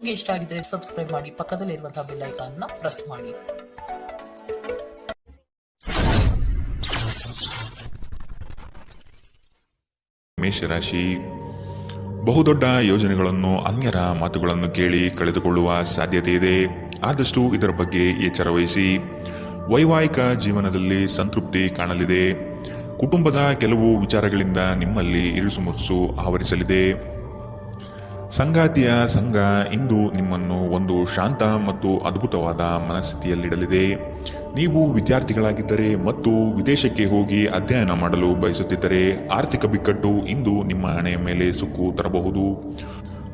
ನಿಮಗೆ ಇಷ್ಟ ಆಗಿದ್ರೆ ಸಬ್ಸ್ಕ್ರೈಬ್ ಮಾಡಿ, ಪಕ್ಕದಲ್ಲಿರುವಂತಹ ಬೆಲ್ ಐಕಾನ್ ನ ಪ್ರೆಸ್ ಮಾಡಿ. ಮೇಷರಾಶಿ, ಬಹುದೊಡ್ಡ ಯೋಜನೆಗಳನ್ನು ಅನ್ಯರ ಮಾತುಗಳನ್ನು ಕೇಳಿ ಕಳೆದುಕೊಳ್ಳುವ ಸಾಧ್ಯತೆ ಇದೆ. ಆದಷ್ಟು ಇದರ ಬಗ್ಗೆ ಎಚ್ಚರ ವಹಿಸಿ. ವೈವಾಹಿಕ ಜೀವನದಲ್ಲಿ ಸಂತೃಪ್ತಿ ಕಾಣಲಿದೆ. ಕುಟುಂಬದ ಕೆಲವು ವಿಚಾರಗಳಿಂದ ನಿಮ್ಮಲ್ಲಿ ಇರುಸುಮುರುಸು ಆವರಿಸಲಿದೆ. ಸಂಗಾತಿಯ ಸಂಘ ಇಂದು ನಿಮ್ಮನ್ನು ಒಂದು ಶಾಂತ ಮತ್ತು ಅದ್ಭುತವಾದ ಮನಸ್ಥಿತಿಯಲ್ಲಿಡಲಿದೆ. ನೀವು ವಿದ್ಯಾರ್ಥಿಗಳಾಗಿದ್ದರೆ ಮತ್ತು ವಿದೇಶಕ್ಕೆ ಹೋಗಿ ಅಧ್ಯಯನ ಮಾಡಲು ಬಯಸುತ್ತಿದ್ದರೆ ಆರ್ಥಿಕ ಬಿಕ್ಕಟ್ಟು ಇಂದು ನಿಮ್ಮ ಹಣೆಯ ಮೇಲೆ ಸುಕ್ಕು ತರಬಹುದು.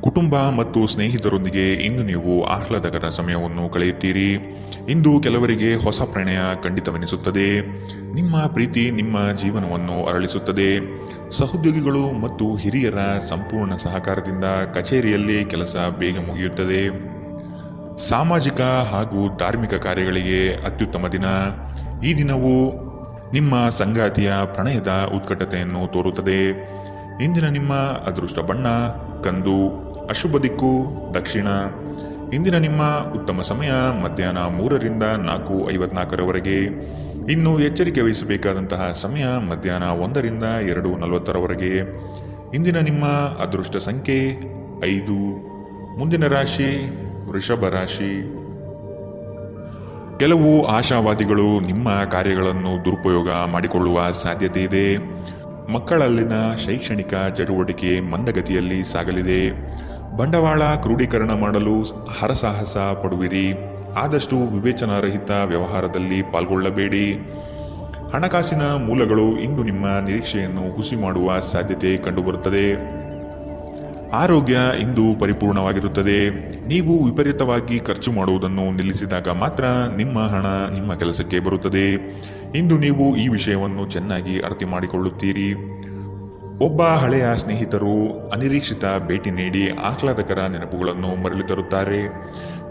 ಕುಟುಂಬ ಮತ್ತು ಸ್ನೇಹಿತರೊಂದಿಗೆ ಇಂದು ನೀವು ಆಹ್ಲಾದಕರ ಸಮಯವನ್ನು ಕಳೆಯುತ್ತೀರಿ. ಇಂದು ಕೆಲವರಿಗೆ ಹೊಸ ಪ್ರಣಯ ಖಂಡಿತವೆನಿಸುತ್ತದೆ. ನಿಮ್ಮ ಪ್ರೀತಿ ನಿಮ್ಮ ಜೀವನವನ್ನು ಅರಳಿಸುತ್ತದೆ. ಸಹೋದ್ಯೋಗಿಗಳು ಮತ್ತು ಹಿರಿಯರ ಸಂಪೂರ್ಣ ಸಹಕಾರದಿಂದ ಕಚೇರಿಯಲ್ಲಿ ಕೆಲಸ ಬೇಗ ಮುಗಿಯುತ್ತದೆ. ಸಾಮಾಜಿಕ ಹಾಗೂ ಧಾರ್ಮಿಕ ಕಾರ್ಯಗಳಿಗೆ ಅತ್ಯುತ್ತಮ ದಿನ. ಈ ದಿನವು ನಿಮ್ಮ ಸಂಗಾತಿಯ ಪ್ರಣಯದ ಉತ್ಕಟತೆಯನ್ನು ತೋರುತ್ತದೆ. ಇಂದಿನ ನಿಮ್ಮ ಅದೃಷ್ಟ ಬಣ್ಣ ಕಂದು. ಅಶುಭ ದಿಕ್ಕು ದಕ್ಷಿಣ. ಇಂದಿನ ನಿಮ್ಮ ಉತ್ತಮ ಸಮಯ ಮಧ್ಯಾಹ್ನ 3ರಿಂದ 4:54ರವರೆಗೆ. ಇನ್ನು ಎಚ್ಚರಿಕೆ ವಹಿಸಬೇಕಾದಂತಹ ಸಮಯ ಮಧ್ಯಾಹ್ನ 1ರಿಂದ 2:40ರವರೆಗೆ. ಇಂದಿನ ನಿಮ್ಮ ಅದೃಷ್ಟ ಸಂಖ್ಯೆ 5. ಮುಂದಿನ ರಾಶಿ ವೃಷಭ ರಾಶಿ. ಕೆಲವು ಆಶಾವಾದಿಗಳು ನಿಮ್ಮ ಕಾರ್ಯಗಳನ್ನು ದುರುಪಯೋಗ ಮಾಡಿಕೊಳ್ಳುವ ಸಾಧ್ಯತೆ ಇದೆ. ಮಕ್ಕಳಲ್ಲಿನ ಶೈಕ್ಷಣಿಕ ಚಟುವಟಿಕೆ ಮಂದಗತಿಯಲ್ಲಿ ಸಾಗಲಿದೆ. ಬಂಡವಾಳ ಕ್ರೋಢೀಕರಣ ಮಾಡಲು ಹರಸಾಹಸ ಪಡುವಿರಿ. ಆದಷ್ಟು ವಿವೇಚನಾರಹಿತ ವ್ಯವಹಾರದಲ್ಲಿ ಪಾಲ್ಗೊಳ್ಳಬೇಡಿ. ಹಣಕಾಸಿನ ಮೂಲಗಳು ಇಂದು ನಿಮ್ಮ ನಿರೀಕ್ಷೆಯನ್ನು ಹುಸಿ ಮಾಡುವ ಸಾಧ್ಯತೆ ಕಂಡುಬರುತ್ತದೆ. ಆರೋಗ್ಯ ಇಂದು ಪರಿಪೂರ್ಣವಾಗಿರುತ್ತದೆ. ನೀವು ವಿಪರೀತವಾಗಿ ಖರ್ಚು ಮಾಡುವುದನ್ನು ನಿಲ್ಲಿಸಿದಾಗ ಮಾತ್ರ ನಿಮ್ಮ ಹಣ ನಿಮ್ಮ ಕೆಲಸಕ್ಕೆ ಬರುತ್ತದೆ. ಇಂದು ನೀವು ಈ ವಿಷಯವನ್ನು ಚೆನ್ನಾಗಿ ಅರ್ಥ ಮಾಡಿಕೊಳ್ಳುತ್ತೀರಿ. ಒಬ್ಬ ಹಳೆಯ ಸ್ನೇಹಿತರು ಅನಿರೀಕ್ಷಿತ ಭೇಟಿ ನೀಡಿ ಆಹ್ಲಾದಕರ ನೆನಪುಗಳನ್ನು ಮರಳಿ ತರುತ್ತಾರೆ.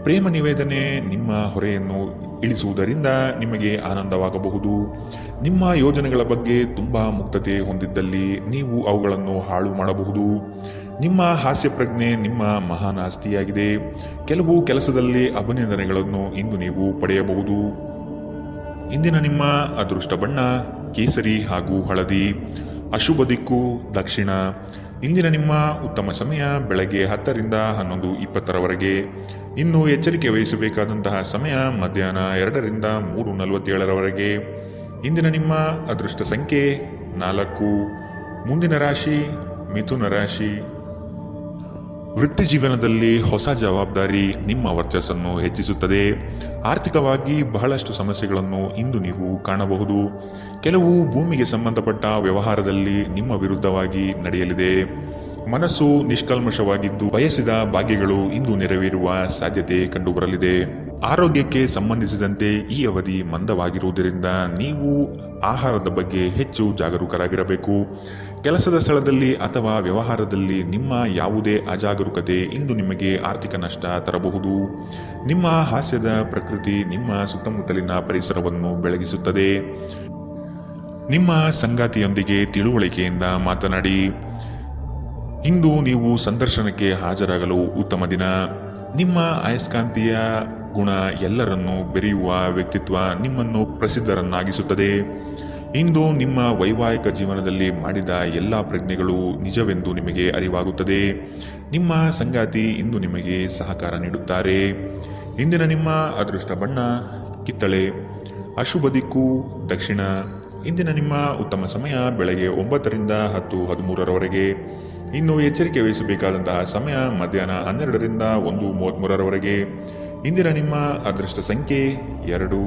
ಪ್ರೇಮ ನಿವೇದನೆ ನಿಮ್ಮ ಹೊರೆಯನ್ನು ಇಳಿಸುವುದರಿಂದ ನಿಮಗೆ ಆನಂದವಾಗಬಹುದು. ನಿಮ್ಮ ಯೋಜನೆಗಳ ಬಗ್ಗೆ ತುಂಬ ಮುಕ್ತತೆ ಹೊಂದಿದ್ದಲ್ಲಿ ನೀವು ಅವುಗಳನ್ನು ಹಾಳು ಮಾಡಬಹುದು. ನಿಮ್ಮ ಹಾಸ್ಯ ಪ್ರಜ್ಞೆ ನಿಮ್ಮ ಮಹಾನ್ ಆಸ್ತಿಯಾಗಿದೆ. ಕೆಲವು ಕೆಲಸದಲ್ಲಿ ಅಭಿನಂದನೆಗಳನ್ನು ಇಂದು ನೀವು ಪಡೆಯಬಹುದು. ಇಂದಿನ ನಿಮ್ಮ ಅದೃಷ್ಟ ಬಣ್ಣ ಕೇಸರಿ ಹಾಗೂ ಹಳದಿ. ಅಶುಭ ದಿಕ್ಕು ದಕ್ಷಿಣ. ಇಂದಿನ ನಿಮ್ಮ ಉತ್ತಮ ಸಮಯ ಬೆಳಗ್ಗೆ 10ರಿಂದ 11:20ರವರೆಗೆ. ಇನ್ನು ಎಚ್ಚರಿಕೆ ವಹಿಸಬೇಕಾದಂತಹ ಸಮಯ ಮಧ್ಯಾಹ್ನ 2ರಿಂದ 3:47ರವರೆಗೆ. ಇಂದಿನ ನಿಮ್ಮ ಅದೃಷ್ಟ ಸಂಖ್ಯೆ 4. ಮುಂದಿನ ರಾಶಿ ಮಿಥುನ ರಾಶಿ. ವೃತ್ತಿ ಜೀವನದಲ್ಲಿ ಹೊಸ ಜವಾಬ್ದಾರಿ ನಿಮ್ಮ ವರ್ಚಸ್ಸನ್ನು ಹೆಚ್ಚಿಸುತ್ತದೆ. ಆರ್ಥಿಕವಾಗಿ ಬಹಳಷ್ಟು ಸಮಸ್ಯೆಗಳನ್ನು ಇಂದು ನೀವು ಕಾಣಬಹುದು. ಕೆಲವು ಭೂಮಿಗೆ ಸಂಬಂಧಪಟ್ಟ ವ್ಯವಹಾರದಲ್ಲಿ ನಿಮ್ಮ ವಿರುದ್ಧವಾಗಿ ನಡೆಯಲಿದೆ. ಮನಸ್ಸು ನಿಷ್ಕಲ್ಮಶವಾಗಿದ್ದು ಬಯಸಿದ ಭಾಗ್ಯಗಳು ಇಂದು ನೆರವೇರುವ ಸಾಧ್ಯತೆ ಕಂಡುಬರಲಿದೆ. ಆರೋಗ್ಯಕ್ಕೆ ಸಂಬಂಧಿಸಿದಂತೆ ಈ ಅವಧಿ ಮಂದವಾಗಿರುವುದರಿಂದ ನೀವು ಆಹಾರದ ಬಗ್ಗೆ ಹೆಚ್ಚು ಜಾಗರೂಕರಾಗಿರಬೇಕು. ಕೆಲಸದ ಸ್ಥಳದಲ್ಲಿ ಅಥವಾ ವ್ಯವಹಾರದಲ್ಲಿ ನಿಮ್ಮ ಯಾವುದೇ ಅಜಾಗರೂಕತೆ ಇಂದು ನಿಮಗೆ ಆರ್ಥಿಕ ನಷ್ಟ ತರಬಹುದು. ನಿಮ್ಮ ಹಾಸ್ಯದ ಪ್ರಕೃತಿ ನಿಮ್ಮ ಸುತ್ತಮುತ್ತಲಿನ ಪರಿಸರವನ್ನು ಬೆಳಗಿಸುತ್ತದೆ. ನಿಮ್ಮ ಸಂಗಾತಿಯೊಂದಿಗೆ ತಿಳುವಳಿಕೆಯಿಂದ ಮಾತನಾಡಿ. ಇಂದು ನೀವು ಸಂದರ್ಶನಕ್ಕೆ ಹಾಜರಾಗಲು ಉತ್ತಮ ದಿನ. ನಿಮ್ಮ ಅಯಸ್ಕಾಂತೀಯ ಗುಣ ಎಲ್ಲರನ್ನೂ ಬೆರೆಯುವ ವ್ಯಕ್ತಿತ್ವ ನಿಮ್ಮನ್ನು ಪ್ರಸಿದ್ಧರನ್ನಾಗಿಸುತ್ತದೆ. ಇಂದು ನಿಮ್ಮ ವೈವಾಹಿಕ ಜೀವನದಲ್ಲಿ ಮಾಡಿದ ಎಲ್ಲ ಪ್ರಜ್ಞೆಗಳು ನಿಜವೆಂದು ನಿಮಗೆ ಅರಿವಾಗುತ್ತದೆ. ನಿಮ್ಮ ಸಂಗಾತಿ ಇಂದು ನಿಮಗೆ ಸಹಕಾರ ನೀಡುತ್ತಾರೆ. ಇಂದಿನ ನಿಮ್ಮ ಅದೃಷ್ಟ ಬಣ್ಣ ಕಿತ್ತಳೆ. ಅಶುಭ ದಿಕ್ಕು ದಕ್ಷಿಣ. ಇಂದಿನ ನಿಮ್ಮ ಉತ್ತಮ ಸಮಯ ಬೆಳಗ್ಗೆ 9ರಿಂದ 10:13ರವರೆಗೆ. ಇನ್ನು ಎಚ್ಚರಿಕೆ ವಹಿಸಬೇಕಾದಂತಹ ಸಮಯ ಮಧ್ಯಾಹ್ನ 12ರಿಂದ 1:33ರವರೆಗೆ. ಇಂದಿನ ನಿಮ್ಮ ಅದೃಷ್ಟ ಸಂಖ್ಯೆ 2.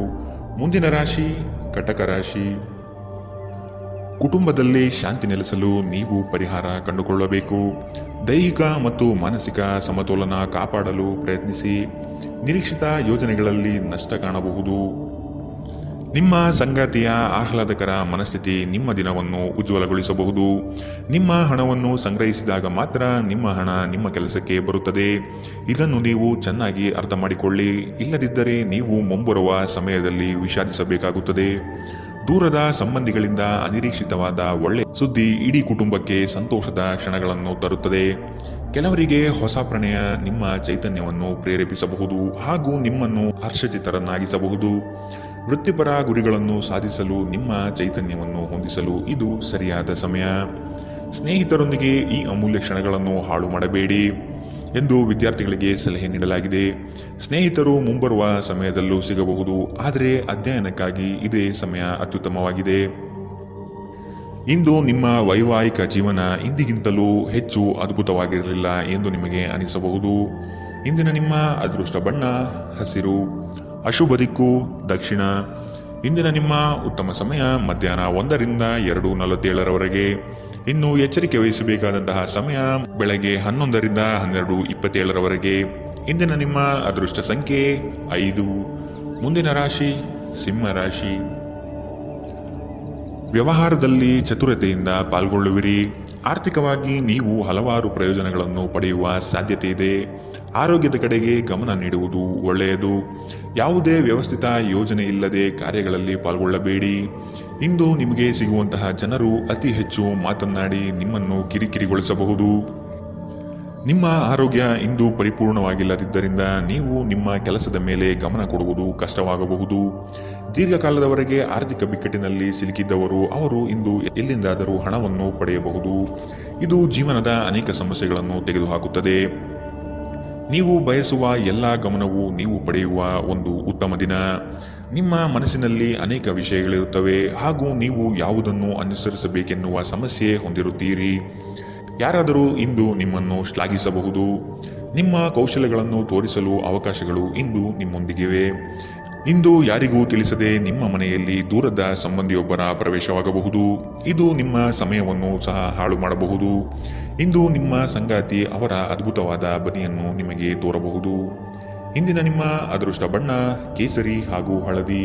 ಮುಂದಿನ ರಾಶಿ ಕಟಕ ರಾಶಿ. ಕುಟುಂಬದಲ್ಲಿ ಶಾಂತಿ ನೆಲೆಸಲು ನೀವು ಪರಿಹಾರ ಕಂಡುಕೊಳ್ಳಬೇಕು. ದೈಹಿಕ ಮತ್ತು ಮಾನಸಿಕ ಸಮತೋಲನ ಕಾಪಾಡಲು ಪ್ರಯತ್ನಿಸಿ. ನಿರೀಕ್ಷಿತ ಯೋಜನೆಗಳಲ್ಲಿ ನಷ್ಟ ಕಾಣಬಹುದು. ನಿಮ್ಮ ಸಂಗಾತಿಯ ಆಹ್ಲಾದಕರ ಮನಸ್ಥಿತಿ ನಿಮ್ಮ ದಿನವನ್ನು ಉಜ್ವಲಗೊಳಿಸಬಹುದು. ನಿಮ್ಮ ಹಣವನ್ನು ಸಂಗ್ರಹಿಸಿದಾಗ ಮಾತ್ರ ನಿಮ್ಮ ಹಣ ನಿಮ್ಮ ಕೆಲಸಕ್ಕೆ ಬರುತ್ತದೆ. ಇದನ್ನು ನೀವು ಚೆನ್ನಾಗಿ ಅರ್ಥ ಮಾಡಿಕೊಳ್ಳಿ. ಇಲ್ಲದಿದ್ದರೆ ನೀವು ಮುಂಬರುವ ಸಮಯದಲ್ಲಿ ವಿಷಾದಿಸಬೇಕಾಗುತ್ತದೆ. ದೂರದ ಸಂಬಂಧಿಗಳಿಂದ ಅನಿರೀಕ್ಷಿತವಾದ ಒಳ್ಳೆಯ ಸುದ್ದಿ ಇಡೀ ಕುಟುಂಬಕ್ಕೆ ಸಂತೋಷದ ಕ್ಷಣಗಳನ್ನು ತರುತ್ತದೆ. ಕೆಲವರಿಗೆ ಹೊಸ ಪ್ರಣಯ ನಿಮ್ಮ ಚೈತನ್ಯವನ್ನು ಪ್ರೇರೇಪಿಸಬಹುದು ಹಾಗೂ ನಿಮ್ಮನ್ನು ಹರ್ಷಚಿತ್ತರನ್ನಾಗಿಸಬಹುದು. ವೃತ್ತಿಪರ ಗುರಿಗಳನ್ನು ಸಾಧಿಸಲು ನಿಮ್ಮ ಚೈತನ್ಯವನ್ನು ಹೊಂದಿಸಲು ಇದು ಸರಿಯಾದ ಸಮಯ. ಸ್ನೇಹಿತರೊಂದಿಗೆ ಈ ಅಮೂಲ್ಯ ಕ್ಷಣಗಳನ್ನು ಹಾಳು ಮಾಡಬೇಡಿ ಎಂದು ವಿದ್ಯಾರ್ಥಿಗಳಿಗೆ ಸಲಹೆ ನೀಡಲಾಗಿದೆ. ಸ್ನೇಹಿತರು ಮುಂಬರುವ ಸಮಯದಲ್ಲೂ ಸಿಗಬಹುದು, ಆದರೆ ಅಧ್ಯಯನಕ್ಕಾಗಿ ಇದೇ ಸಮಯ ಅತ್ಯುತ್ತಮವಾಗಿದೆ. ಇಂದು ನಿಮ್ಮ ವೈವಾಹಿಕ ಜೀವನ ಇಂದಿಗಿಂತಲೂ ಹೆಚ್ಚು ಅದ್ಭುತವಾಗಿರಲಿಲ್ಲ ಎಂದು ನಿಮಗೆ ಅನಿಸಬಹುದು. ಇಂದಿನ ನಿಮ್ಮ ಅದೃಷ್ಟ ಬಣ್ಣ ಹಸಿರು, ಅಶುಭ ದಿಕ್ಕು ದಕ್ಷಿಣ. ಇಂದಿನ ನಿಮ್ಮ ಉತ್ತಮ ಸಮಯ ಮಧ್ಯಾಹ್ನ 1ರಿಂದ 2:47 ಇನ್ನು ಎಚ್ಚರಿಕೆ ವಹಿಸಬೇಕಾದಂತಹ ಸಮಯ ಬೆಳಗ್ಗೆ 11ರಿಂದ 12:27. ಇಂದಿನ ನಿಮ್ಮ ಅದೃಷ್ಟ ಸಂಖ್ಯೆ 5. ಮುಂದಿನ ರಾಶಿ ಸಿಂಹ ರಾಶಿ. ವ್ಯವಹಾರದಲ್ಲಿ ಚತುರತೆಯಿಂದ ಪಾಲ್ಗೊಳ್ಳುವಿರಿ. ಆರ್ಥಿಕವಾಗಿ ನೀವು ಹಲವಾರು ಪ್ರಯೋಜನಗಳನ್ನು ಪಡೆಯುವ ಸಾಧ್ಯತೆ ಇದೆ. ಆರೋಗ್ಯದ ಕಡೆಗೆ ಗಮನ ನೀಡುವುದು ಒಳ್ಳೆಯದು. ಯಾವುದೇ ವ್ಯವಸ್ಥಿತ ಯೋಜನೆ ಇಲ್ಲದೆ ಕಾರ್ಯಗಳಲ್ಲಿ ಪಾಲ್ಗೊಳ್ಳಬೇಡಿ. ಇಂದು ನಿಮಗೆ ಸಿಗುವಂತಹ ಜನರು ಅತಿ ಹೆಚ್ಚು ಮಾತನಾಡಿ ನಿಮ್ಮನ್ನು ಕಿರಿಕಿರಿಗೊಳಿಸಬಹುದು. ನಿಮ್ಮ ಆರೋಗ್ಯ ಇಂದು ಪರಿಪೂರ್ಣವಾಗಿಲ್ಲದಿದ್ದರಿಂದ ನೀವು ನಿಮ್ಮ ಕೆಲಸದ ಮೇಲೆ ಗಮನ ಕೊಡುವುದು ಕಷ್ಟವಾಗಬಹುದು. ದೀರ್ಘಕಾಲದವರೆಗೆ ಆರ್ಥಿಕ ಬಿಕ್ಕಟ್ಟಿನಲ್ಲಿ ಸಿಲುಕಿದ್ದವರು ಅವರು ಇಂದು ಎಲ್ಲಿಂದಾದರೂ ಹಣವನ್ನು ಪಡೆಯಬಹುದು. ಇದು ಜೀವನದ ಅನೇಕ ಸಮಸ್ಯೆಗಳನ್ನು ತೆಗೆದುಹಾಕುತ್ತದೆ. ನೀವು ಬಯಸುವ ಎಲ್ಲ ಗಮನವು ನೀವು ಪಡೆಯುವ ಒಂದು ಉತ್ತಮ ದಿನ. ನಿಮ್ಮ ಮನಸ್ಸಿನಲ್ಲಿ ಅನೇಕ ವಿಷಯಗಳಿರುತ್ತವೆ ಹಾಗೂ ನೀವು ಯಾವುದನ್ನು ಅನುಸರಿಸಬೇಕೆನ್ನುವ ಸಮಸ್ಯೆ ಹೊಂದಿರುತ್ತೀರಿ. ಯಾರಾದರೂ ಇಂದು ನಿಮ್ಮನ್ನು ಶ್ಲಾಘಿಸಬಹುದು. ನಿಮ್ಮ ಕೌಶಲ್ಯಗಳನ್ನು ತೋರಿಸಲು ಅವಕಾಶಗಳು ಇಂದು ನಿಮ್ಮೊಂದಿಗಿವೆ. ಇಂದು ಯಾರಿಗೂ ತಿಳಿಸದೆ ನಿಮ್ಮ ಮನೆಯಲ್ಲಿ ದೂರದ ಸಂಬಂಧಿಯೊಬ್ಬರ ಪ್ರವೇಶವಾಗಬಹುದು. ಇದು ನಿಮ್ಮ ಸಮಯವನ್ನು ಸಹ ಹಾಳು ಮಾಡಬಹುದು. ಇಂದು ನಿಮ್ಮ ಸಂಗಾತಿ ಅವರ ಅದ್ಭುತವಾದ ಬದಿಯನ್ನು ನಿಮಗೆ ತೋರಬಹುದು. ಇಂದಿನ ನಿಮ್ಮ ಅದೃಷ್ಟ ಬಣ್ಣ ಕೇಸರಿ ಹಾಗೂ ಹಳದಿ,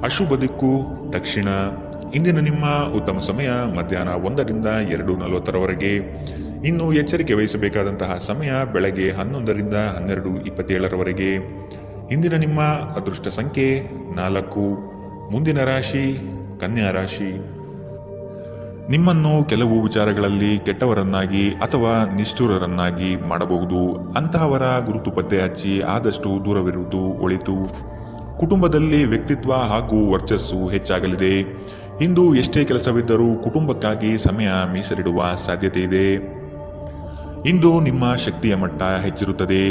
ಅಶುಭ ದಿಕ್ಕು ದಕ್ಷಿಣ. ಇಂದಿನ ನಿಮ್ಮ ಉತ್ತಮ ಸಮಯ ಮಧ್ಯಾಹ್ನ 1ರಿಂದ 2:40. ಇನ್ನು ಎಚ್ಚರಿಕೆ ವಹಿಸಬೇಕಾದಂತಹ ಸಮಯ ಬೆಳಗ್ಗೆ 11ರಿಂದ 12:27. ಇಂದಿನ ನಿಮ್ಮ ಅದೃಷ್ಟ ಸಂಖ್ಯೆ 4. ಮುಂದಿನ ರಾಶಿ ಕನ್ಯಾ ರಾಶಿ. ನಿಮ್ಮನ್ನು ಕೆಲವು ವಿಚಾರಗಳಲ್ಲಿ ಕೆಟ್ಟವರನ್ನಾಗಿ ಅಥವಾ ನಿಷ್ಠುರರನ್ನಾಗಿ ಮಾಡಬಹುದು. ಅಂತಹವರ ಗುರುತು ಪತ್ತೆ ಹಚ್ಚಿ ಆದಷ್ಟು ದೂರವಿರುವುದು ಒಳಿತು. ಕುಟುಂಬದಲ್ಲಿ ವ್ಯಕ್ತಿತ್ವ ಹಾಗೂ ವರ್ಚಸ್ಸು ಹೆಚ್ಚಾಗಲಿದೆ. ಇಂದು ಎಷ್ಟೇ ಕೆಲಸವಿದ್ದರೂ ಕುಟುಂಬಕ್ಕಾಗಿ ಸಮಯ ಮೀಸಲಿಡುವ ಸಾಧ್ಯತೆ ಇದೆ. ಇಂದು ನಿಮ್ಮ ಶಕ್ತಿಯ ಮಟ್ಟ ಹೆಚ್ಚಿರುತ್ತದೆ.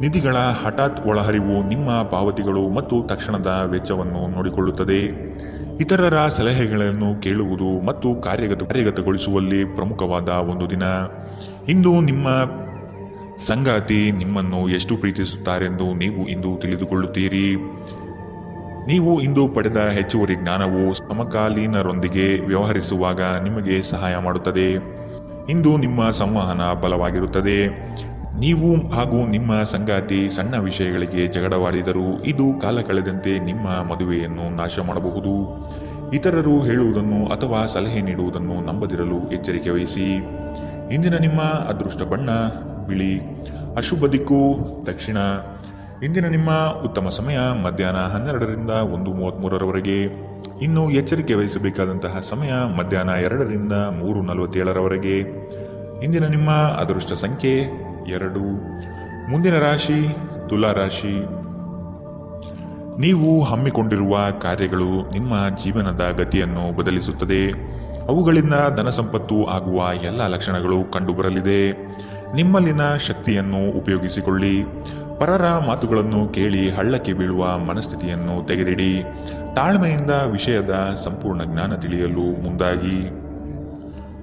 ನಿಧಿಗಳ ಹಠಾತ್ ಒಳಹರಿವು ನಿಮ್ಮ ಪಾವತಿಗಳು ಮತ್ತು ತಕ್ಷಣದ ವೆಚ್ಚವನ್ನು ನೋಡಿಕೊಳ್ಳುತ್ತದೆ. ಇತರರ ಸಲಹೆಗಳನ್ನು ಕೇಳುವುದು ಮತ್ತು ಕಾರ್ಯಗತಗೊಳಿಸುವಲ್ಲಿ ಪ್ರಮುಖವಾದ ಒಂದು ದಿನ. ಇಂದು ನಿಮ್ಮ ಸಂಗಾತಿ ನಿಮ್ಮನ್ನು ಎಷ್ಟು ಪ್ರೀತಿಸುತ್ತಾರೆಂದು ನೀವು ಇಂದು ತಿಳಿದುಕೊಳ್ಳುತ್ತೀರಿ. ನೀವು ಇಂದು ಪಡೆದ ಹೆಚ್ಚುವರಿ ಜ್ಞಾನವು ಸಮಕಾಲೀನರೊಂದಿಗೆ ವ್ಯವಹರಿಸುವಾಗ ನಿಮಗೆ ಸಹಾಯ ಮಾಡುತ್ತದೆ. ಇಂದು ನಿಮ್ಮ ಸಂವಹನ ಬಲವಾಗಿರುತ್ತದೆ. ನೀವು ಹಾಗೂ ನಿಮ್ಮ ಸಂಗಾತಿ ಸಣ್ಣ ವಿಷಯಗಳಿಗೆ ಜಗಳವಾಡಿದರೂ ಇದು ಕಾಲ ಕಳೆದಂತೆ ನಿಮ್ಮ ಮದುವೆಯನ್ನು ನಾಶ ಮಾಡಬಹುದು. ಇತರರು ಹೇಳುವುದನ್ನು ಅಥವಾ ಸಲಹೆ ನೀಡುವುದನ್ನು ನಂಬದಿರಲು ಎಚ್ಚರಿಕೆ ವಹಿಸಿ. ಇಂದಿನ ನಿಮ್ಮ ಅದೃಷ್ಟ ಬಣ್ಣ ಬಿಳಿ, ಅಶುಭ ದಿಕ್ಕು ದಕ್ಷಿಣ. ಇಂದಿನ ನಿಮ್ಮ ಉತ್ತಮ ಸಮಯ ಮಧ್ಯಾಹ್ನ 12ರಿಂದ 1:33. ಇನ್ನು ಎಚ್ಚರಿಕೆ ವಹಿಸಬೇಕಾದಂತಹ ಸಮಯ ಮಧ್ಯಾಹ್ನ 2ರಿಂದ 3:47. ಇಂದಿನ ನಿಮ್ಮ ಅದೃಷ್ಟ ಸಂಖ್ಯೆ 2. ಮುಂದಿನ ರಾಶಿ ತುಲಾ ರಾಶಿ. ನೀವು ಹಮ್ಮಿಕೊಂಡಿರುವ ಕಾರ್ಯಗಳು ನಿಮ್ಮ ಜೀವನದ ಗತಿಯನ್ನು ಬದಲಿಸುತ್ತದೆ. ಅವುಗಳಿಂದ ಧನ ಸಂಪತ್ತು ಆಗುವ ಎಲ್ಲ ಲಕ್ಷಣಗಳು ಕಂಡುಬರಲಿದೆ. ನಿಮ್ಮಲ್ಲಿನ ಶಕ್ತಿಯನ್ನು ಉಪಯೋಗಿಸಿಕೊಳ್ಳಿ. ಪರರ ಮಾತುಗಳನ್ನು ಕೇಳಿ ಹಳ್ಳಕ್ಕೆ ಬೀಳುವ ಮನಸ್ಥಿತಿಯನ್ನು ತೆಗೆದಿಡಿ. ತಾಳ್ಮೆಯಿಂದ ವಿಷಯದ ಸಂಪೂರ್ಣ ಜ್ಞಾನ ತಿಳಿಯಲು ಮುಂದಾಗಿ.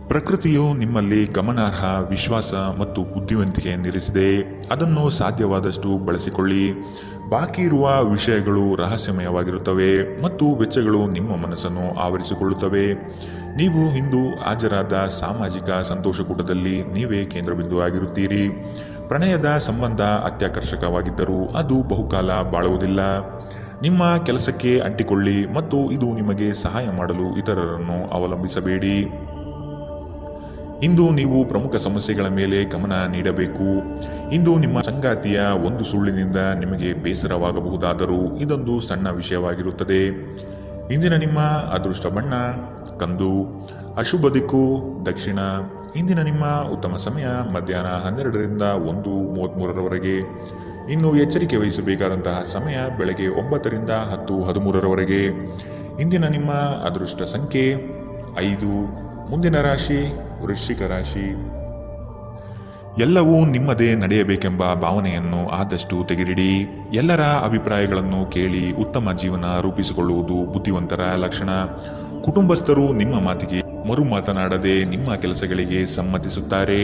ಪ್ರಕೃತಿಯು ನಿಮ್ಮಲ್ಲಿ ಗಮನಾರ್ಹ ವಿಶ್ವಾಸ ಮತ್ತು ಬುದ್ಧಿವಂತಿಕೆಯನ್ನಿರಿಸಿದೆ. ಅದನ್ನು ಸಾಧ್ಯವಾದಷ್ಟು ಬಳಸಿಕೊಳ್ಳಿ. ಬಾಕಿ ಇರುವ ವಿಷಯಗಳು ರಹಸ್ಯಮಯವಾಗಿರುತ್ತವೆ ಮತ್ತು ವೆಚ್ಚಗಳು ನಿಮ್ಮ ಮನಸ್ಸನ್ನು ಆವರಿಸಿಕೊಳ್ಳುತ್ತವೆ. ನೀವು ಇಂದು ಹಾಜರಾದ ಸಾಮಾಜಿಕ ಸಂತೋಷಕೂಟದಲ್ಲಿ ನೀವೇ ಕೇಂದ್ರಬಿಂದು ಆಗಿರುತ್ತೀರಿ. ಪ್ರಣಯದ ಸಂಬಂಧ ಅತ್ಯಾಕರ್ಷಕವಾಗಿದ್ದರೂ ಅದು ಬಹುಕಾಲ ಬಾಳುವುದಿಲ್ಲ. ನಿಮ್ಮ ಕೆಲಸಕ್ಕೆ ಅಂಟಿಕೊಳ್ಳಿ ಮತ್ತು ಇದು ನಿಮಗೆ ಸಹಾಯ ಮಾಡಲು ಇತರರನ್ನು ಅವಲಂಬಿಸಬೇಡಿ. ಇಂದು ನೀವು ಪ್ರಮುಖ ಸಮಸ್ಯೆಗಳ ಮೇಲೆ ಗಮನ ನೀಡಬೇಕು. ಇಂದು ನಿಮ್ಮ ಸಂಗಾತಿಯ ಒಂದು ಸುಳ್ಳಿನಿಂದ ನಿಮಗೆ ಬೇಸರವಾಗಬಹುದಾದರೂ ಇದೊಂದು ಸಣ್ಣ ವಿಷಯವಾಗಿರುತ್ತದೆ. ಇಂದಿನ ನಿಮ್ಮ ಅದೃಷ್ಟ ಬಣ್ಣ ಕಂದು. ಅಶುಭ ದಿಕ್ಕು ದಕ್ಷಿಣ. ಇಂದಿನ ನಿಮ್ಮ ಉತ್ತಮ ಸಮಯ ಮಧ್ಯಾಹ್ನ 12ರಿಂದ 1:33ರವರೆಗೆ. ಇನ್ನು ಎಚ್ಚರಿಕೆ ವಹಿಸಬೇಕಾದಂತಹ ಸಮಯ ಬೆಳಗ್ಗೆ 9ರಿಂದ 10:13ರವರೆಗೆ. ಇಂದಿನ ನಿಮ್ಮ ಅದೃಷ್ಟ ಸಂಖ್ಯೆ 5. ಮುಂದಿನ ರಾಶಿ ವೃಶ್ಚಿಕ ರಾಶಿ. ಎಲ್ಲವೂ ನಿಮ್ಮದೇ ನಡೆಯಬೇಕೆಂಬ ಭಾವನೆಯನ್ನು ಆದಷ್ಟು ತೆಗೆದಿಡಿ. ಎಲ್ಲರ ಅಭಿಪ್ರಾಯಗಳನ್ನು ಕೇಳಿ ಉತ್ತಮ ಜೀವನ ರೂಪಿಸಿಕೊಳ್ಳುವುದು ಬುದ್ಧಿವಂತರ ಲಕ್ಷಣ. ಕುಟುಂಬಸ್ಥರು ನಿಮ್ಮ ಮಾತಿಗೆ ಮರು ಮಾತನಾಡದೆ ನಿಮ್ಮ ಕೆಲಸಗಳಿಗೆ ಸಮ್ಮತಿಸುತ್ತಾರೆ.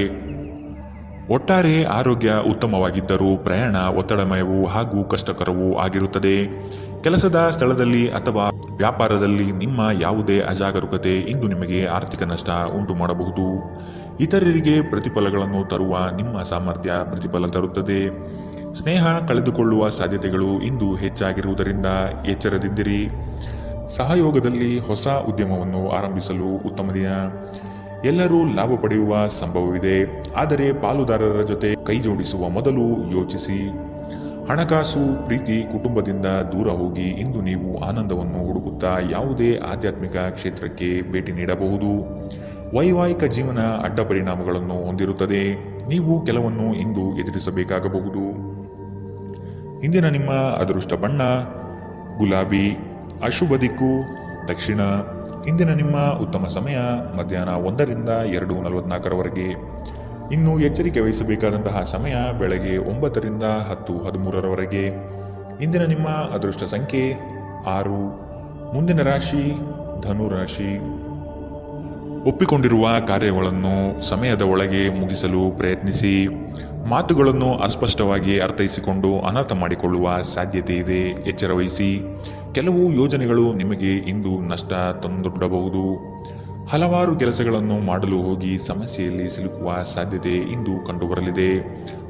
ಒಟ್ಟಾರೆ ಆರೋಗ್ಯ ಉತ್ತಮವಾಗಿದ್ದರೂ ಪ್ರಯಾಣ ಒತ್ತಡಮಯವೂ ಹಾಗೂ ಕಷ್ಟಕರವೂ ಆಗಿರುತ್ತದೆ. ಕೆಲಸದ ಸ್ಥಳದಲ್ಲಿ ಅಥವಾ ವ್ಯಾಪಾರದಲ್ಲಿ ನಿಮ್ಮ ಯಾವುದೇ ಅಜಾಗರೂಕತೆ ಇಂದು ನಿಮಗೆ ಆರ್ಥಿಕ ನಷ್ಟ ಉಂಟು ಮಾಡಬಹುದು. ಇತರರಿಗೆ ಪ್ರತಿಫಲಗಳನ್ನು ತರುವ ನಿಮ್ಮ ಸಾಮರ್ಥ್ಯ ಪ್ರತಿಫಲ ತರುತ್ತದೆ. ಸ್ನೇಹ ಕಳೆದುಕೊಳ್ಳುವ ಸಾಧ್ಯತೆಗಳು ಇಂದು ಹೆಚ್ಚಾಗಿರುವುದರಿಂದ ಎಚ್ಚರದಿಂದಿರಿ. ಸಹಯೋಗದಲ್ಲಿ ಹೊಸ ಉದ್ಯಮವನ್ನು ಆರಂಭಿಸಲು ಉತ್ತಮ ದಿನ. ಎಲ್ಲರೂ ಲಾಭ ಪಡೆಯುವ ಸಂಭವವಿದೆ, ಆದರೆ ಪಾಲುದಾರರ ಜೊತೆ ಕೈಜೋಡಿಸುವ ಮೊದಲು ಯೋಚಿಸಿ. ಹಣಕಾಸು, ಪ್ರೀತಿ, ಕುಟುಂಬದಿಂದ ದೂರ ಹೋಗಿ ಇಂದು ನೀವು ಆನಂದವನ್ನು ಹುಡುಕುತ್ತಾ ಯಾವುದೇ ಆಧ್ಯಾತ್ಮಿಕ ಕ್ಷೇತ್ರಕ್ಕೆ ಭೇಟಿ ನೀಡಬಹುದು. ವೈವಾಹಿಕ ಜೀವನ ಅಡ್ಡ ಪರಿಣಾಮಗಳನ್ನು ಹೊಂದಿರುತ್ತದೆ. ನೀವು ಕೆಲವನ್ನು ಇಂದು ಎದುರಿಸಬೇಕಾಗಬಹುದು. ಇಂದಿನ ನಿಮ್ಮ ಅದೃಷ್ಟ ಬಣ್ಣ ಗುಲಾಬಿ. ಅಶುಭ ದಿಕ್ಕು ದಕ್ಷಿಣ. ಇಂದಿನ ನಿಮ್ಮ ಉತ್ತಮ ಸಮಯ ಮಧ್ಯಾಹ್ನ 1ರಿಂದ 2:44ರವರೆಗೆ. ಇನ್ನು ಎಚ್ಚರಿಕೆ ವಹಿಸಬೇಕಾದಂತಹ ಸಮಯ ಬೆಳಗ್ಗೆ 9ರಿಂದ 10:13ರವರೆಗೆ. ಇಂದಿನ ನಿಮ್ಮ ಅದೃಷ್ಟ ಸಂಖ್ಯೆ 6. ಮುಂದಿನ ರಾಶಿ ಧನು ರಾಶಿ. ಒಪ್ಪಿಕೊಂಡಿರುವ ಕಾರ್ಯಗಳನ್ನು ಸಮಯದ ಒಳಗೆ ಮುಗಿಸಲು ಪ್ರಯತ್ನಿಸಿ. ಮಾತುಗಳನ್ನು ಅಸ್ಪಷ್ಟವಾಗಿ ಅರ್ಥೈಸಿಕೊಂಡು ಅನರ್ಥ ಮಾಡಿಕೊಳ್ಳುವ ಸಾಧ್ಯತೆ ಇದೆ, ಎಚ್ಚರ ವಹಿಸಿ. ಕೆಲವು ಯೋಜನೆಗಳು ನಿಮಗೆ ಇಂದು ನಷ್ಟ ತಂದೊಡ್ಡಬಹುದು. ಹಲವಾರು ಕೆಲಸಗಳನ್ನು ಮಾಡಲು ಹೋಗಿ ಸಮಸ್ಯೆಯಲ್ಲಿ ಸಿಲುಕುವ ಸಾಧ್ಯತೆ ಇಂದು ಕಂಡುಬರಲಿದೆ.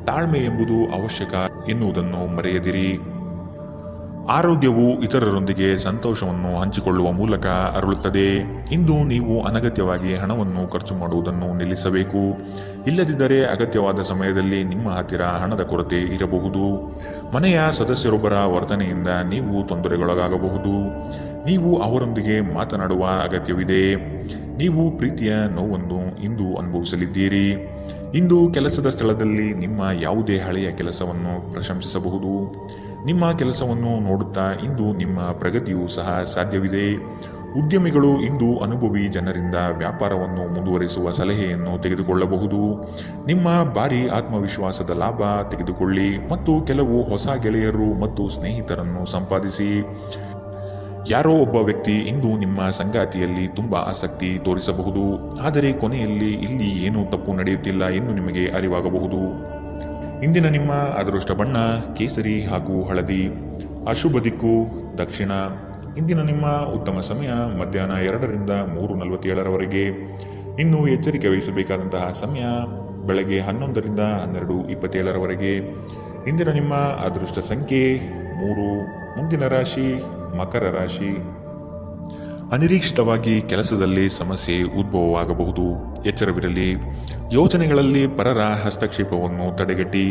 ತಾಳ್ಮೆ ಎಂಬುದು ಅವಶ್ಯಕ ಎನ್ನುವುದನ್ನು ಮರೆಯದಿರಿ. ಆರೋಗ್ಯವು ಇತರರೊಂದಿಗೆ ಸಂತೋಷವನ್ನು ಹಂಚಿಕೊಳ್ಳುವ ಮೂಲಕ ಅರಳುತ್ತದೆ. ಇಂದು ನೀವು ಅನಗತ್ಯವಾಗಿ ಹಣವನ್ನು ಖರ್ಚು ಮಾಡುವುದನ್ನು ನಿಲ್ಲಿಸಬೇಕು. ಇಲ್ಲದಿದ್ದರೆ ಅಗತ್ಯವಾದ ಸಮಯದಲ್ಲಿ ನಿಮ್ಮ ಹತ್ತಿರ ಹಣದ ಕೊರತೆ ಇರಬಹುದು. ಮನೆಯ ಸದಸ್ಯರೊಬ್ಬರ ವರ್ತನೆಯಿಂದ ನೀವು ತೊಂದರೆಗೊಳಗಾಗಬಹುದು. ನೀವು ಅವರೊಂದಿಗೆ ಮಾತನಾಡುವ ಅಗತ್ಯವಿದೆ. ನೀವು ಪ್ರೀತಿಯ ನೋವನ್ನು ಇಂದು ಅನುಭವಿಸಲಿದ್ದೀರಿ. ಇಂದು ಕೆಲಸದ ಸ್ಥಳದಲ್ಲಿ ನಿಮ್ಮ ಯಾವುದೇ ಹಳೆಯ ಕೆಲಸವನ್ನು ಪ್ರಶಂಸಿಸಬಹುದು. ನಿಮ್ಮ ಕೆಲಸವನ್ನು ನೋಡುತ್ತಾ ಇಂದು ನಿಮ್ಮ ಪ್ರಗತಿಯೂ ಸಹ ಸಾಧ್ಯವಿದೆ. ಉದ್ಯಮಿಗಳು ಇಂದು ಅನುಭವಿ ಜನರಿಂದ ವ್ಯಾಪಾರವನ್ನು ಮುಂದುವರಿಸುವ ಸಲಹೆಯನ್ನು ತೆಗೆದುಕೊಳ್ಳಬಹುದು. ನಿಮ್ಮ ಭಾರಿ ಆತ್ಮವಿಶ್ವಾಸದ ಲಾಭ ತೆಗೆದುಕೊಳ್ಳಿ ಮತ್ತು ಕೆಲವು ಹೊಸ ಗೆಳೆಯರು ಮತ್ತು ಸ್ನೇಹಿತರನ್ನು ಸಂಪಾದಿಸಿ. ಯಾರೋ ಒಬ್ಬ ವ್ಯಕ್ತಿ ಇಂದು ನಿಮ್ಮ ಸಂಗಾತಿಯಲ್ಲಿ ತುಂಬಾ ಆಸಕ್ತಿ ತೋರಿಸಬಹುದು, ಆದರೆ ಕೊನೆಯಲ್ಲಿ ಇಲ್ಲಿ ಏನೂ ತಪ್ಪು ನಡೆಯುತ್ತಿಲ್ಲ ಎಂದು ನಿಮಗೆ ಅರಿವಾಗಬಹುದು. ಇಂದಿನ ನಿಮ್ಮ ಅದೃಷ್ಟ ಬಣ್ಣ ಕೇಸರಿ ಹಾಗೂ ಹಳದಿ. ಅಶುಭ ದಿಕ್ಕು ದಕ್ಷಿಣ. ಇಂದಿನ ನಿಮ್ಮ ಉತ್ತಮ ಸಮಯ ಮಧ್ಯಾಹ್ನ 2ರಿಂದ 3:47ರವರೆಗೆ. ಇನ್ನು ಎಚ್ಚರಿಕೆ ವಹಿಸಬೇಕಾದಂತಹ ಸಮಯ ಬೆಳಗ್ಗೆ 11ರಿಂದ 12:27ರವರೆಗೆ. ಇಂದಿನ ನಿಮ್ಮ ಅದೃಷ್ಟ ಸಂಖ್ಯೆ 3. ಮುಂದಿನ ರಾಶಿ ಮಕರ ರಾಶಿ. ಅನಿರೀಕ್ಷಿತವಾಗಿ ಕೆಲಸದಲ್ಲಿ ಸಮಸ್ಯೆ ಉದ್ಭವವಾಗಬಹುದು, ಎಚ್ಚರವಿರಲಿ. ಯೋಜನೆಗಳಲ್ಲಿ ಪರರ ಹಸ್ತಕ್ಷೇಪವನ್ನು ತಡೆಗಟ್ಟಿ.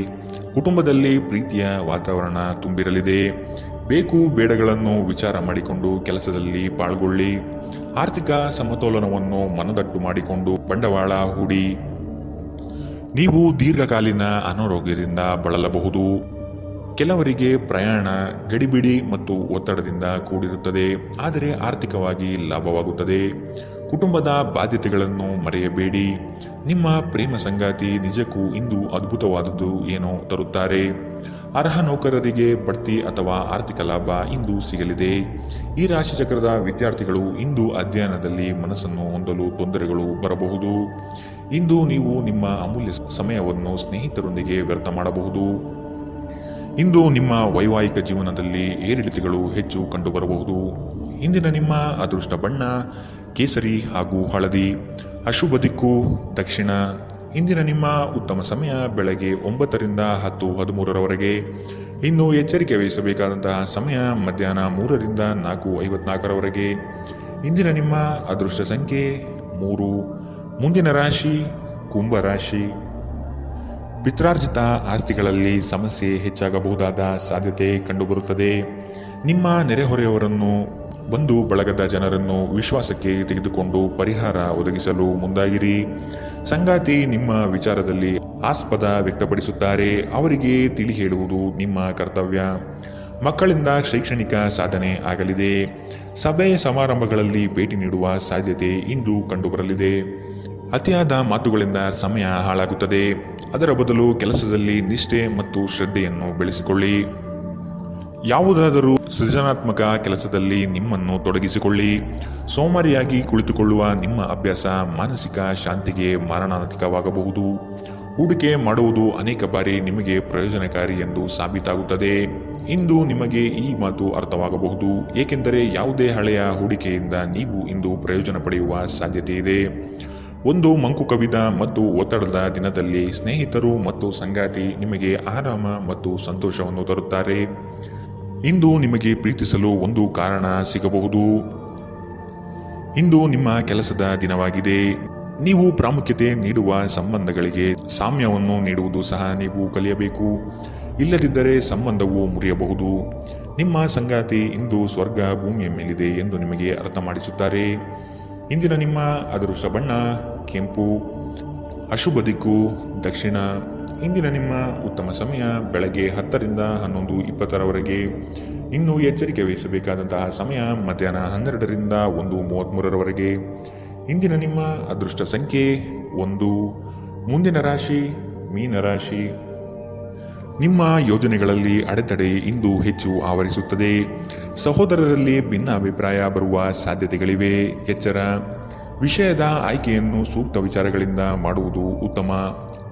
ಕುಟುಂಬದಲ್ಲಿ ಪ್ರೀತಿಯ ವಾತಾವರಣ ತುಂಬಿರಲಿದೆ. ಬೇಕು ಬೇಡಗಳನ್ನು ವಿಚಾರ ಮಾಡಿಕೊಂಡು ಕೆಲಸದಲ್ಲಿ ಪಾಲ್ಗೊಳ್ಳಿ. ಆರ್ಥಿಕ ಸಮತೋಲನವನ್ನು ಮನದಟ್ಟು ಮಾಡಿಕೊಂಡು ಬಂಡವಾಳ ಹೂಡಿ. ನೀವು ದೀರ್ಘಕಾಲೀನ ಅನಾರೋಗ್ಯದಿಂದ ಬಳಲಬಹುದು. ಕೆಲವರಿಗೆ ಪ್ರಯಾಣ ಗಡಿಬಿಡಿ ಮತ್ತು ಒತ್ತಡದಿಂದ ಕೂಡಿರುತ್ತದೆ, ಆದರೆ ಆರ್ಥಿಕವಾಗಿ ಲಾಭವಾಗುತ್ತದೆ. ಕುಟುಂಬದ ಬಾಧ್ಯತೆಗಳನ್ನು ಮರೆಯಬೇಡಿ. ನಿಮ್ಮ ಪ್ರೇಮ ಸಂಗಾತಿ ನಿಜಕ್ಕೂ ಇಂದು ಅದ್ಭುತವಾದದ್ದು ಏನೋ ತರುತ್ತಾರೆ. ಅರ್ಹ ನೌಕರರಿಗೆ ಬಡ್ತಿ ಅಥವಾ ಆರ್ಥಿಕ ಲಾಭ ಇಂದು ಸಿಗಲಿದೆ. ಈ ರಾಶಿಚಕ್ರದ ವಿದ್ಯಾರ್ಥಿಗಳು ಇಂದು ಅಧ್ಯಯನದಲ್ಲಿ ಮನಸ್ಸನ್ನು ಹೊಂದಲು ತೊಂದರೆಗಳು ಬರಬಹುದು. ಇಂದು ನೀವು ನಿಮ್ಮ ಅಮೂಲ್ಯ ಸಮಯವನ್ನು ಸ್ನೇಹಿತರೊಂದಿಗೆ ವ್ಯರ್ಥ ಮಾಡಬಹುದು. ಇಂದು ನಿಮ್ಮ ವೈವಾಹಿಕ ಜೀವನದಲ್ಲಿ ಏರಿಳಿತಗಳು ಹೆಚ್ಚು ಕಂಡುಬರಬಹುದು. ಇಂದಿನ ನಿಮ್ಮ ಅದೃಷ್ಟ ಬಣ್ಣ ಕೇಸರಿ ಹಾಗೂ ಹಳದಿ. ಅಶುಭ ದಿಕ್ಕು ದಕ್ಷಿಣ. ಇಂದಿನ ನಿಮ್ಮ ಉತ್ತಮ ಸಮಯ ಬೆಳಗ್ಗೆ 9ರಿಂದ 10:13ರವರೆಗೆ. ಇನ್ನು ಎಚ್ಚರಿಕೆ ವಹಿಸಬೇಕಾದಂತಹ ಸಮಯ ಮಧ್ಯಾಹ್ನ 3ರಿಂದ 4:54ರವರೆಗೆ. ಇಂದಿನ ನಿಮ್ಮ ಅದೃಷ್ಟ ಸಂಖ್ಯೆ 3. ಮುಂದಿನ ರಾಶಿ ಕುಂಭರಾಶಿ. ಪಿತ್ರಾರ್ಜಿತ ಆಸ್ತಿಗಳಲ್ಲಿ ಸಮಸ್ಯೆ ಹೆಚ್ಚಾಗಬಹುದಾದ ಸಾಧ್ಯತೆ ಕಂಡುಬರುತ್ತದೆ. ನಿಮ್ಮ ನೆರೆಹೊರೆಯವರನ್ನು ಬಂಧು ಬಳಗದ ಜನರನ್ನು ವಿಶ್ವಾಸಕ್ಕೆ ತೆಗೆದುಕೊಂಡು ಪರಿಹಾರ ಒದಗಿಸಲು ಮುಂದಾಗಿರಿ. ಸಂಗಾತಿ ನಿಮ್ಮ ವಿಚಾರದಲ್ಲಿ ಆಸ್ಪದ ವ್ಯಕ್ತಪಡಿಸುತ್ತಾರೆ, ಅವರಿಗೆ ತಿಳಿ ಹೇಳುವುದು ನಿಮ್ಮ ಕರ್ತವ್ಯ. ಮಕ್ಕಳಿಂದ ಶೈಕ್ಷಣಿಕ ಸಾಧನೆ ಆಗಲಿದೆ. ಸಭೆ ಸಮಾರಂಭಗಳಲ್ಲಿ ಭೇಟಿ ನೀಡುವ ಸಾಧ್ಯತೆ ಇಂದು ಕಂಡುಬರಲಿದೆ. ಅತಿಯಾದ ಮಾತುಗಳಿಂದ ಸಮಯ ಹಾಳಾಗುತ್ತದೆ. ಅದರ ಬದಲು ಕೆಲಸದಲ್ಲಿ ನಿಷ್ಠೆ ಮತ್ತು ಶ್ರದ್ಧೆಯನ್ನು ಬೆಳೆಸಿಕೊಳ್ಳಿ. ಯಾವುದಾದರೂ ಸೃಜನಾತ್ಮಕ ಕೆಲಸದಲ್ಲಿ ನಿಮ್ಮನ್ನು ತೊಡಗಿಸಿಕೊಳ್ಳಿ. ಸೋಮಾರಿಯಾಗಿ ಕುಳಿತುಕೊಳ್ಳುವ ನಿಮ್ಮ ಅಭ್ಯಾಸ ಮಾನಸಿಕ ಶಾಂತಿಗೆ ಮಾರಣಾಂತಿಕವಾಗಬಹುದು. ಹೂಡಿಕೆ ಮಾಡುವುದು ಅನೇಕ ಬಾರಿ ನಿಮಗೆ ಪ್ರಯೋಜನಕಾರಿ ಎಂದು ಸಾಬೀತಾಗುತ್ತದೆ. ಇಂದು ನಿಮಗೆ ಈ ಮಾತು ಅರ್ಥವಾಗಬಹುದು, ಏಕೆಂದರೆ ಯಾವುದೇ ಹಳೆಯ ಹೂಡಿಕೆಯಿಂದ ನೀವು ಇಂದು ಪ್ರಯೋಜನ ಪಡೆಯುವ ಸಾಧ್ಯತೆ ಇದೆ. ಒಂದು ಮಂಕು ಕವಿದ ಮತ್ತು ಒತ್ತಡದ ದಿನದಲ್ಲಿ ಸ್ನೇಹಿತರು ಮತ್ತು ಸಂಗಾತಿ ನಿಮಗೆ ಆರಾಮ ಮತ್ತು ಸಂತೋಷವನ್ನು ತರುತ್ತಾರೆ. ಇಂದು ನಿಮಗೆ ಪ್ರೀತಿಸಲು ಒಂದು ಕಾರಣ ಸಿಗಬಹುದು. ಇಂದು ನಿಮ್ಮ ಕೆಲಸದ ದಿನವಾಗಿದೆ. ನೀವು ಪ್ರಾಮುಖ್ಯತೆ ನೀಡುವ ಸಂಬಂಧಗಳಿಗೆ ಸಾಮ್ಯವನ್ನು ನೀಡುವುದು ಸಹ ನೀವು ಕಲಿಯಬೇಕು. ಇಲ್ಲದಿದ್ದರೆ ಸಂಬಂಧವು ಮುರಿಯಬಹುದು. ನಿಮ್ಮ ಸಂಗಾತಿ ಇಂದು ಸ್ವರ್ಗ ಭೂಮಿಯ ಮೇಲಿದೆ ಎಂದು ನಿಮಗೆ ಅರ್ಥ ಮಾಡಿಸುತ್ತಾರೆ. ಇಂದಿನ ನಿಮ್ಮ ಅದೃಷ್ಟ ಬಣ್ಣ ಕೆಂಪು, ಅಶುಭ ದಿಕ್ಕು ದಕ್ಷಿಣ. ಇಂದಿನ ನಿಮ್ಮ ಉತ್ತಮ ಸಮಯ ಬೆಳಗ್ಗೆ 10 ರಿಂದ 11:20 ಇನ್ನು ಎಚ್ಚರಿಕೆ ವಹಿಸಬೇಕಾದಂತಹ ಸಮಯ ಮಧ್ಯಾಹ್ನ 12 ರಿಂದ 1:33 ಇಂದಿನ ನಿಮ್ಮ ಅದೃಷ್ಟ ಸಂಖ್ಯೆ 1. ಮುಂದಿನ ರಾಶಿ ಮೀನರಾಶಿ. ನಿಮ್ಮ ಯೋಜನೆಗಳಲ್ಲಿ ಅಡೆತಡೆ ಇಂದು ಹೆಚ್ಚು ಆವರಿಸುತ್ತದೆ. ಸಹೋದರರಲ್ಲಿ ಭಿನ್ನಾಭಿಪ್ರಾಯ ಬರುವ ಸಾಧ್ಯತೆಗಳಿವೆ. ಎಚ್ಚರ. ವಿಷಯದ ಆಯ್ಕೆಯನ್ನು ಸೂಕ್ತ ವಿಚಾರಗಳಿಂದ ಮಾಡುವುದು ಉತ್ತಮ.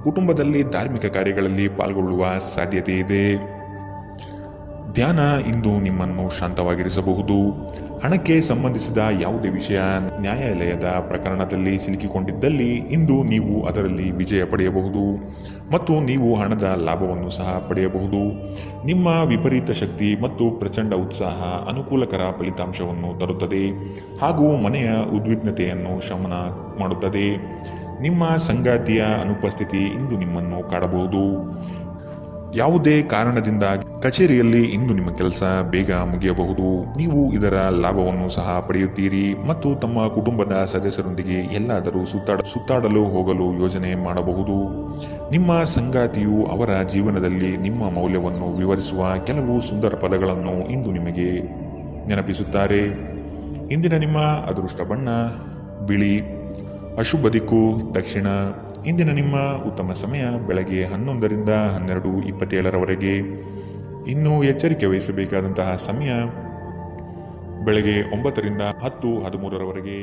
ಕುಟುಂಬದಲ್ಲಿ ಧಾರ್ಮಿಕ ಕಾರ್ಯಗಳಲ್ಲಿ ಪಾಲ್ಗೊಳ್ಳುವ ಸಾಧ್ಯತೆ ಇದೆ. ಧ್ಯಾನ ಇಂದು ನಿಮ್ಮನ್ನು ಶಾಂತವಾಗಿರಿಸಬಹುದು. ಹಣಕ್ಕೆ ಸಂಬಂಧಿಸಿದ ಯಾವುದೇ ವಿಷಯ ನ್ಯಾಯಾಲಯದ ಪ್ರಕರಣದಲ್ಲಿ ಸಿಲುಕಿಕೊಂಡಿದ್ದಲ್ಲಿ ಇಂದು ನೀವು ಅದರಲ್ಲಿ ವಿಜಯ ಪಡೆಯಬಹುದು ಮತ್ತು ನೀವು ಹಣದ ಲಾಭವನ್ನು ಸಹ ಪಡೆಯಬಹುದು. ನಿಮ್ಮ ವಿಪರೀತ ಶಕ್ತಿ ಮತ್ತು ಪ್ರಚಂಡ ಉತ್ಸಾಹ ಅನುಕೂಲಕರ ಫಲಿತಾಂಶವನ್ನು ತರುತ್ತದೆ ಹಾಗೂ ಮನೆಯ ಉದ್ವಿಗ್ನತೆಯನ್ನು ಶಮನ ಮಾಡುತ್ತದೆ. ನಿಮ್ಮ ಸಂಗಾತಿಯ ಅನುಪಸ್ಥಿತಿ ಇಂದು ನಿಮ್ಮನ್ನು ಕಾಡಬಹುದು. ಯಾವುದೇ ಕಾರಣದಿಂದ ಕಚೇರಿಯಲ್ಲಿ ಇಂದು ನಿಮ್ಮ ಕೆಲಸ ಬೇಗ ಮುಗಿಯಬಹುದು. ನೀವು ಇದರ ಲಾಭವನ್ನು ಸಹ ಪಡೆಯುತ್ತೀರಿ ಮತ್ತು ತಮ್ಮ ಕುಟುಂಬದ ಸದಸ್ಯರೊಂದಿಗೆ ಎಲ್ಲಾದರೂ ಸುತ್ತಾಡಲು ಹೋಗಲು ಯೋಜನೆ ಮಾಡಬಹುದು. ನಿಮ್ಮ ಸಂಗಾತಿಯು ಅವರ ಜೀವನದಲ್ಲಿ ನಿಮ್ಮ ಮೌಲ್ಯವನ್ನು ವಿವರಿಸುವ ಕೆಲವು ಸುಂದರ ಪದಗಳನ್ನು ಇಂದು ನಿಮಗೆ ನೆನಪಿಸುತ್ತಾರೆ. ಇಂದಿನ ನಿಮ್ಮ ಅದೃಷ್ಟ ಬಣ್ಣ ಬಿಳಿ, ಅಶುಭ ದಿಕ್ಕು ದಕ್ಷಿಣ. ಇಂದಿನ ನಿಮ್ಮ ಉತ್ತಮ ಸಮಯ ಬೆಳಗ್ಗೆ 11 ರಿಂದ 12:27 ಇನ್ನು ಎಚ್ಚರಿಕೆ ವಹಿಸಬೇಕಾದಂತಹ ಸಮಯ ಬೆಳಗ್ಗೆ 9 ರಿಂದ 10:13